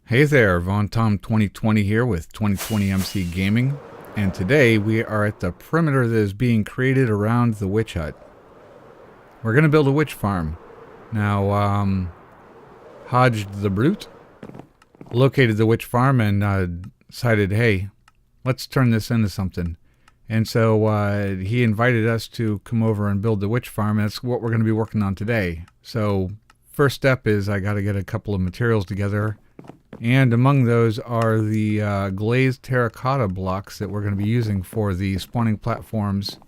Hey there, VonTom2020 here with 2020 MC Gaming, and today we are at the perimeter that is being created around the witch hut. We're going to build a witch farm. Now, HodgetheBrutte located the witch farm and decided, hey, let's turn this into something. And so he invited us to come over and build the witch farm, and that's what we're going to be working on today. So first step is I got to get a couple of materials together. And among those are the glazed terracotta blocks that we're going to be using for the spawning platforms,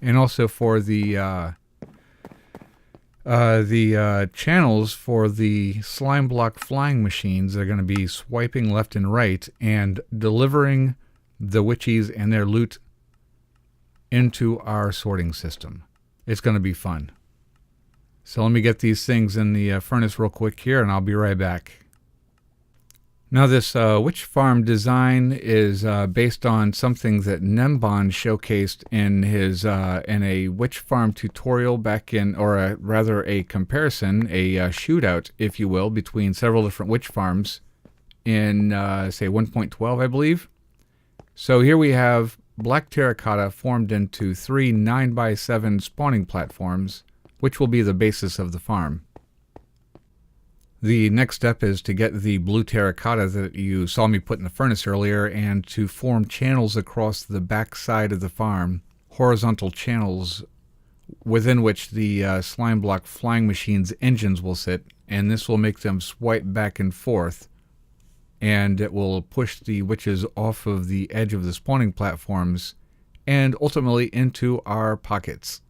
and also for the channels for the slime block flying machines that are going to be swiping left and right and delivering the witchies and their loot into our sorting system. It's going to be fun. So let me get these things in the furnace real quick here, and I'll be right back. Now this witch farm design is based on something that Gnembon showcased in his in a witch farm tutorial back in, or rather a comparison, a shootout, if you will, between several different witch farms in say 1.12, I believe. So here we have black terracotta formed into 3 9x7 spawning platforms, which will be the basis of the farm. The next step is to get the blue terracotta that you saw me put in the furnace earlier and to form channels across the back side of the farm, horizontal channels within which the slime block flying machine's engines will sit, and this will make them swipe back and forth, and it will push the witches off of the edge of the spawning platforms and ultimately into our pockets,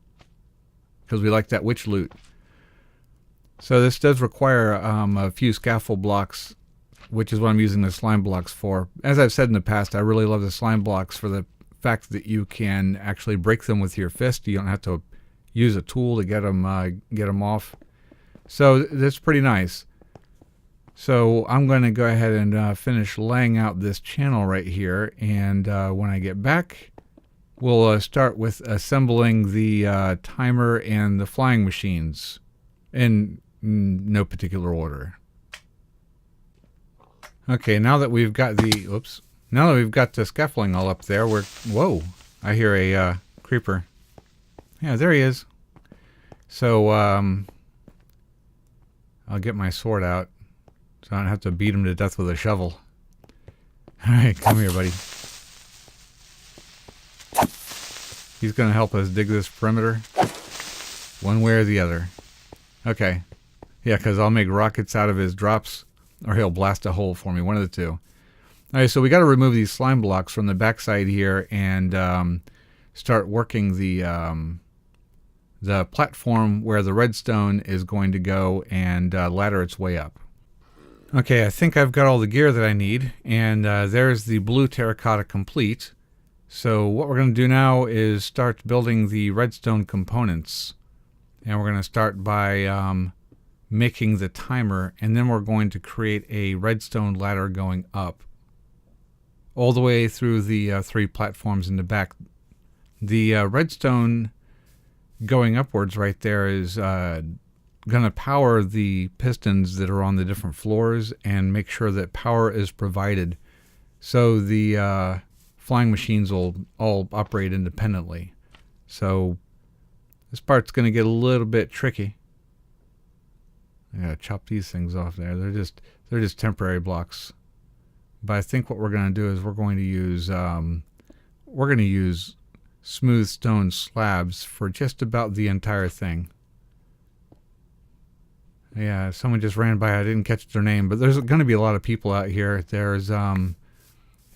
because we like that witch loot. So this does require a few scaffold blocks, which is what I'm using the slime blocks for. As I've said in the past, I really love the slime blocks for the fact that you can actually break them with your fist. You don't have to use a tool to get them off. So that's pretty nice. So I'm going to go ahead and finish laying out this channel right here, and when I get back, we'll start with assembling the timer and the flying machines in no particular order. Okay, now that we've got the scaffolding all up there, whoa, I hear a creeper. Yeah, there he is. So I'll get my sword out so I don't have to beat him to death with a shovel. Alright, come here, buddy. He's going to help us dig this perimeter one way or the other. Okay. Yeah, because I'll make rockets out of his drops, or he'll blast a hole for me, one of the two. All right, so we got to remove these slime blocks from the backside here and start working the platform where the redstone is going to go and ladder its way up. Okay, I think I've got all the gear that I need, and there's the blue terracotta complete. So what we're going to do now is start building the redstone components. And we're going to start by making the timer, and then we're going to create a redstone ladder going up all the way through the 3 platforms in the back. The redstone going upwards right there is going to power the pistons that are on the different floors and make sure that power is provided so the flying machines will all operate independently. So this part's going to get a little bit tricky. I gotta chop these things off there. They're just temporary blocks. But I think what we're going to do is we're going to use smooth stone slabs for just about the entire thing. Yeah, someone just ran by. I didn't catch their name, but there's going to be a lot of people out here. There's at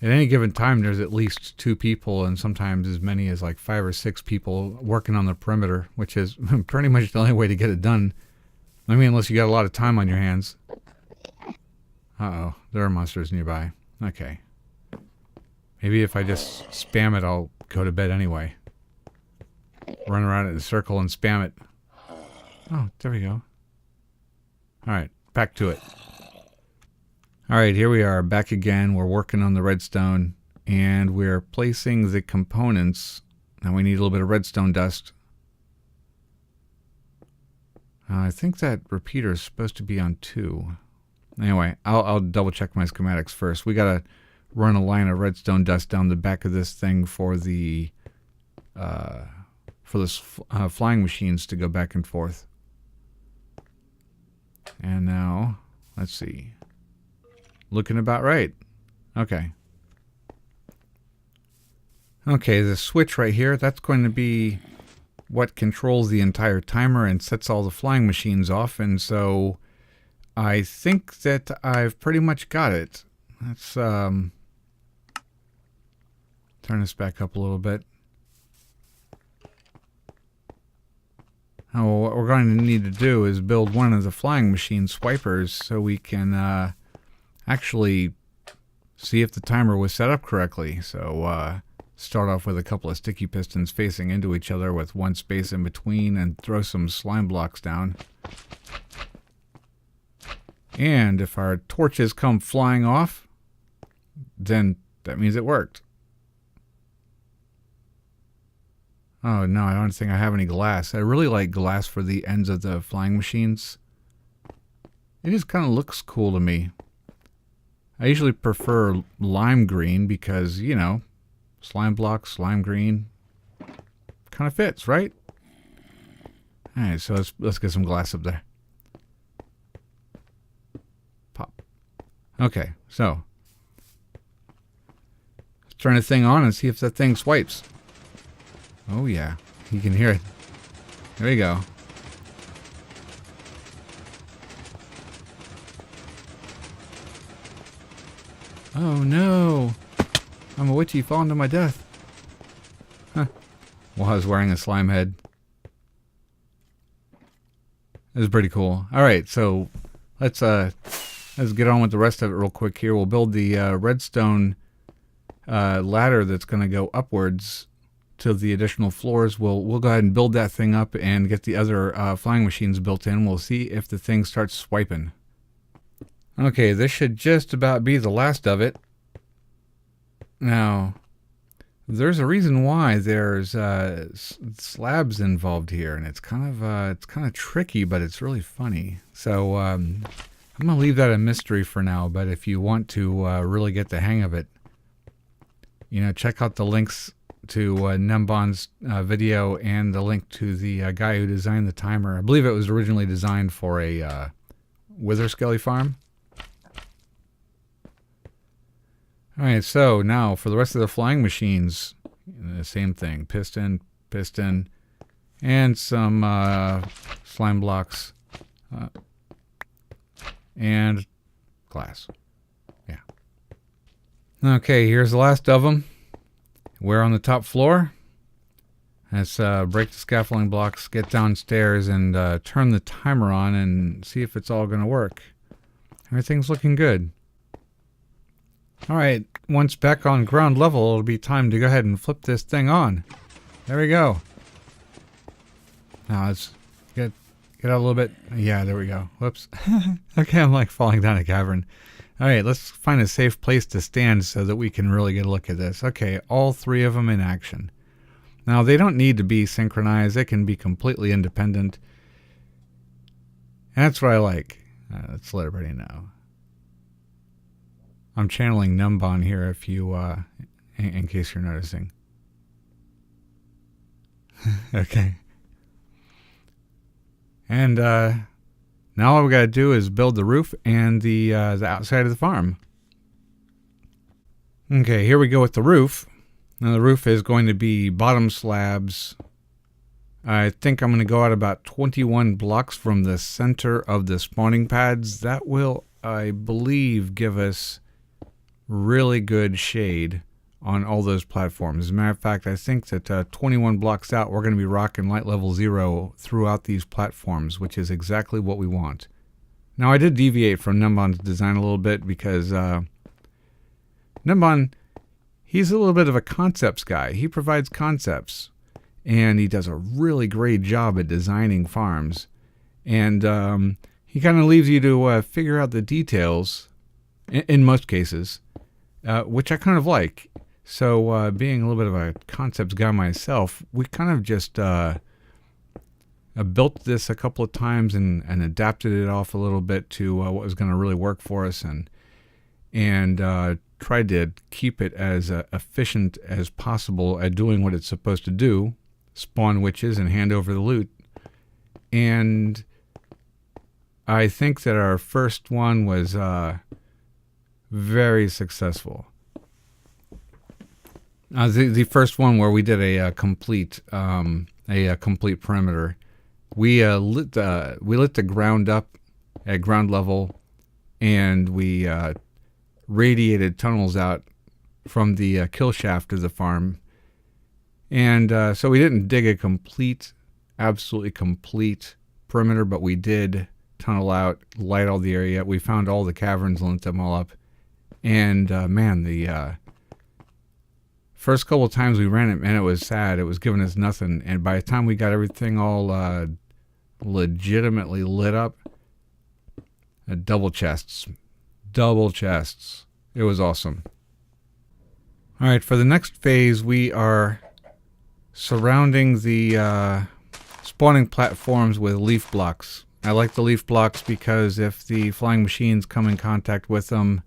any given time, there's at least 2 people, and sometimes as many as like 5 or 6 people working on the perimeter, which is pretty much the only way to get it done. I mean, unless you got a lot of time on your hands. Uh-oh, there are monsters nearby. Okay. Maybe if I just spam it, I'll go to bed anyway. Run around in a circle and spam it. Oh, there we go. Alright, back to it. Alright, here we are, back again. We're working on the redstone, and we're placing the components. Now we need a little bit of redstone dust. I think that repeater is supposed to be on 2. Anyway, I'll double check my schematics first. We gotta run a line of redstone dust down the back of this thing for the flying machines to go back and forth. And now, let's see. Looking about right. Okay. Okay, the switch right here, that's going to be what controls the entire timer and sets all the flying machines off. And so I think that I've pretty much got it. Let's turn this back up a little bit. Oh, what we're going to need to do is build one of the flying machine swipers so we can actually see if the timer was set up correctly. So start off with a couple of sticky pistons facing into each other with one space in between and throw some slime blocks down. And if our torches come flying off, then that means it worked. Oh no, I don't think I have any glass. I really like glass for the ends of the flying machines. It just kind of looks cool to me. I usually prefer lime green because, you know, slime blocks, lime green, kind of fits, right? Alright, so let's get some glass up there. Pop. Okay, so let's turn the thing on and see if that thing swipes. Oh yeah, you can hear it. There we go. Oh no! I'm a witchy falling to my death. Huh. Well, I was wearing a slime head. It was pretty cool. Alright, so let's get on with the rest of it real quick here. We'll build the redstone ladder that's going to go upwards to the additional floors. We'll go ahead and build that thing up and get the other flying machines built in. We'll see if the thing starts swiping. Okay, this should just about be the last of it. Now, there's a reason why there's slabs involved here, and it's kind of tricky, but it's really funny. So I'm gonna leave that a mystery for now. But if you want to really get the hang of it, you know, check out the links to Gnembon's video and the link to the guy who designed the timer. I believe it was originally designed for a wither skelly farm. Alright, so now for the rest of the flying machines, the same thing. Piston, piston, and some slime blocks, and glass. Yeah. Okay, here's the last of them. We're on the top floor. Let's break the scaffolding blocks, get downstairs, and turn the timer on and see if it's all going to work. Everything's looking good. Alright, once back on ground level, it'll be time to go ahead and flip this thing on. There we go. Now let's get out a little bit. Yeah, there we go. Whoops. Okay, I'm like falling down a cavern. Alright, let's find a safe place to stand so that we can really get a look at this. Okay, all three of them in action. Now, they don't need to be synchronized. They can be completely independent. And that's what I like. Let's let everybody know. I'm channeling Gnembon here if you, in case you're noticing. Okay. And now all we gotta do is build the roof and the outside of the farm. Okay, here we go with the roof. Now the roof is going to be bottom slabs. I think I'm going to go out about 21 blocks from the center of the spawning pads. That will, I believe, give us really good shade on all those platforms. As a matter of fact, I think that 21 blocks out, we're going to be rocking light level 0 throughout these platforms, which is exactly what we want. Now, I did deviate from Gnembon's design a little bit because Gnembon, he's a little bit of a concepts guy. He provides concepts, and he does a really great job at designing farms. And he kind of leaves you to figure out the details, in most cases, which I kind of like. So being a little bit of a concepts guy myself, we kind of just I built this a couple of times and adapted it off a little bit to what was going to really work for us, and tried to keep it as efficient as possible at doing what it's supposed to do, spawn witches and hand over the loot. And I think that our first one was very successful. The first one where we did a complete perimeter. We lit the ground up at ground level, and we radiated tunnels out from the kill shaft of the farm. And so we didn't dig a absolutely complete perimeter, but we did tunnel out, light all the area. We found all the caverns, lit them all up. And man, the first couple of times we ran it, man, it was sad. It was giving us nothing. And by the time we got everything all legitimately lit up, double chests. It was awesome. All right, for the next phase, we are surrounding the spawning platforms with leaf blocks. I like the leaf blocks because if the flying machines come in contact with them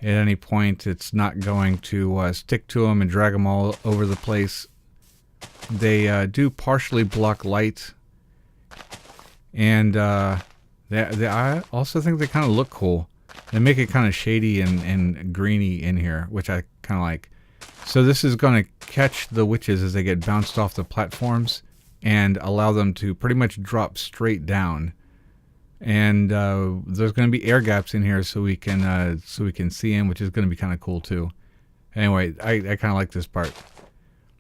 at any point, it's not going to stick to them and drag them all over the place. They do partially block light, and I also think they kind of look cool. They make it kind of shady and greeny in here, which I kind of like. So this is going to catch the witches as they get bounced off the platforms and allow them to pretty much drop straight down. And there's going to be air gaps in here so we can see in, which is going to be kind of cool too. Anyway, I kind of like this part.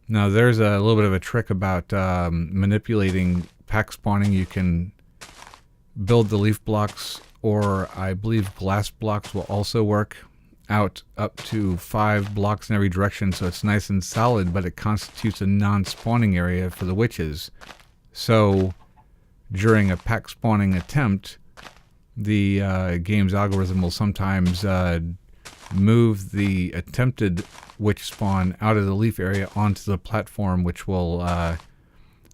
Now there's a little bit of a trick about manipulating pack spawning. You can build the leaf blocks, or I believe glass blocks will also work, out up to 5 blocks in every direction, so it's nice and solid, but it constitutes a non-spawning area for the witches. So during a pack spawning attempt, the game's algorithm will sometimes move the attempted witch spawn out of the leaf area onto the platform, which will,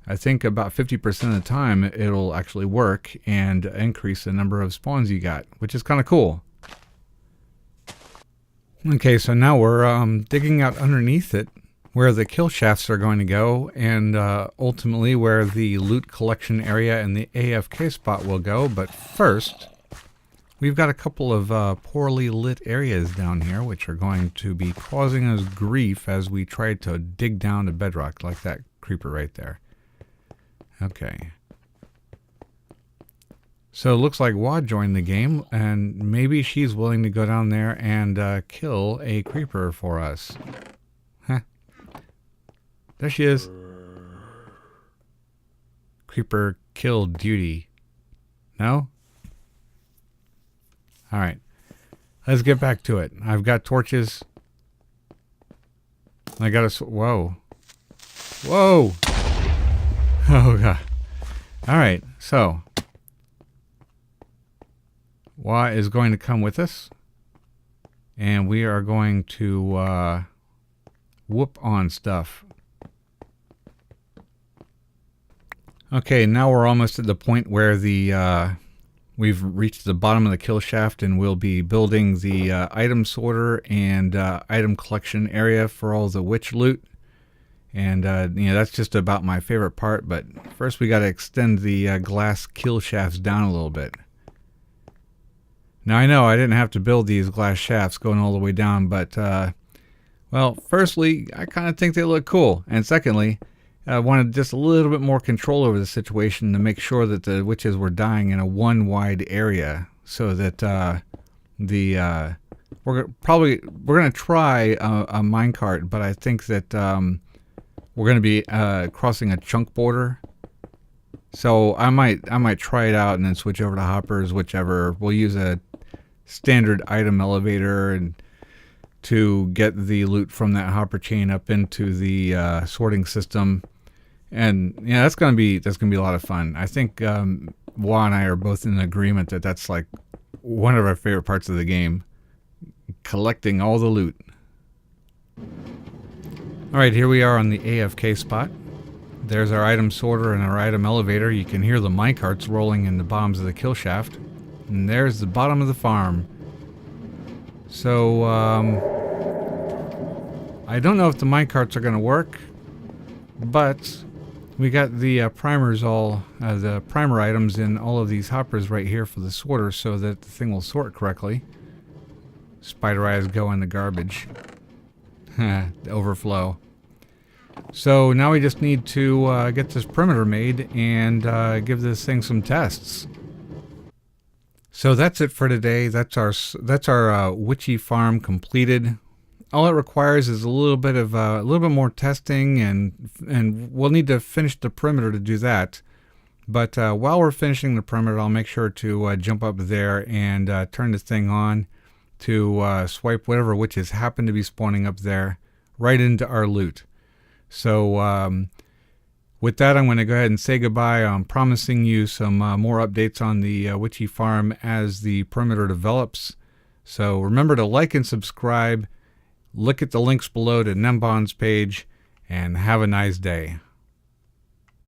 I think about 50% of the time, it'll actually work and increase the number of spawns you got, which is kind of cool. Okay, so now we're digging out underneath it where the kill shafts are going to go, and ultimately where the loot collection area and the AFK spot will go. But first, we've got a couple of poorly lit areas down here which are going to be causing us grief as we try to dig down to bedrock, like that creeper right there. Okay. So it looks like Wad joined the game, and maybe she's willing to go down there and kill a creeper for us. Huh. There she is. Creeper kill duty. No? Alright. Let's get back to it. I've got torches. I got a... Whoa. Whoa! Oh, God. Alright, so... Wa is going to come with us, and we are going to whoop on stuff. Okay, now we're almost at the point where we've reached the bottom of the kill shaft, and we'll be building the item sorter and item collection area for all the witch loot. And that's just about my favorite part. But first, we got to extend the glass kill shafts down a little bit. Now, I know I didn't have to build these glass shafts going all the way down, but, well, firstly, I kind of think they look cool. And secondly, I wanted just a little bit more control over the situation to make sure that the witches were dying in a one-wide area, so that we're going to try a minecart, but I think that we're going to be crossing a chunk border. So I might try it out and then switch over to hoppers, whichever. We'll use a standard item elevator and to get the loot from that hopper chain up into the sorting system. And yeah, that's gonna be a lot of fun. I think Wa and I are both in agreement that that's like one of our favorite parts of the game, collecting all the loot. All right, here we are on the AFK spot. There's our item sorter and our item elevator. You can hear the minecarts rolling in the bottoms of the kill shaft. And there's the bottom of the farm. So, I don't know if the minecarts are going to work, but we got the primers the primer items in all of these hoppers right here for the sorter so that the thing will sort correctly. Spider eyes go in the garbage. The overflow. So now we just need to get this perimeter made and give this thing some tests. So that's it for today. That's our witchy farm completed. All it requires is a little bit more testing, and we'll need to finish the perimeter to do that. But while we're finishing the perimeter, I'll make sure to jump up there and turn this thing on to swipe whatever witches happen to be spawning up there right into our loot. So with that, I'm going to go ahead and say goodbye. I'm promising you some more updates on the witchy farm as the perimeter develops. So remember to like and subscribe. Look at the links below to Gnembon's page, and have a nice day.